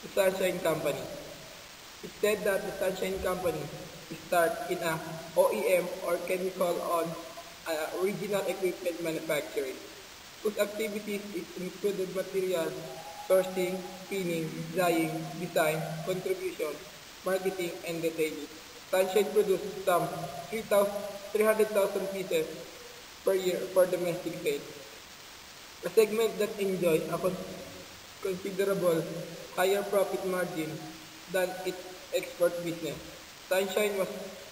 The Sunshine Company. It said that the Sunshine Company started in a OEM or chemical on original equipment manufacturing, whose activities included material sourcing, spinning, design, contribution, marketing, and detailing. Sunshine produced some 300,000 pieces per year for domestic sales, a segment that enjoys a considerable higher profit margin than its export business. Sunshine was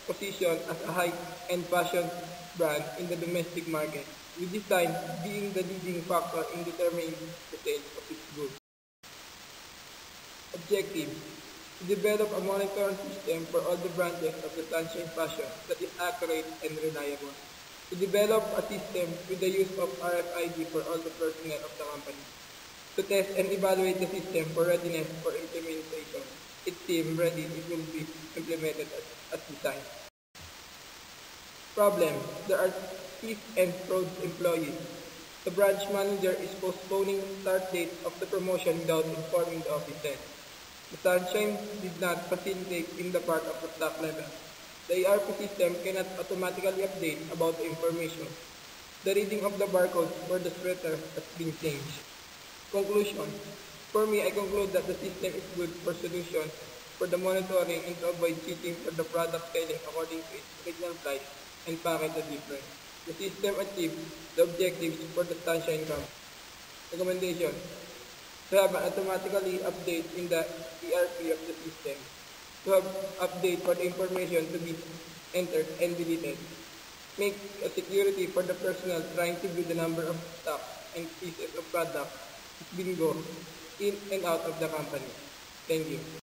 positioned as a high-end fashion brand in the domestic market, with design being the leading factor in determining the sales of its goods. Objective: to develop a monitoring system for all the branches of the Sunshine fashion that is accurate and reliable. To develop a system with the use of RFID for all the personnel of the company. To test and evaluate the system for readiness for implementation. It seems ready it will be implemented as designed. Problem: there are thief and fraud employees. The branch manager is postponing start date of the promotion without informing the officer. The Sunshine did not facilitate in the part of the stock level. The ERP system cannot automatically update about the information. The reading of the barcodes for the sweater has been changed. Conclusion: for me, I conclude that the system is good for solution for the monitoring and to avoid cheating for the product selling according to its original price and package difference. The system achieves the objectives for the Sunshine Company. Recommendation: to have an automatically update in the ERP of the system. To have update for the information to be entered and deleted. Make a security for the personnel trying to view the number of stock and pieces of product is being go in and out of the company. Thank you.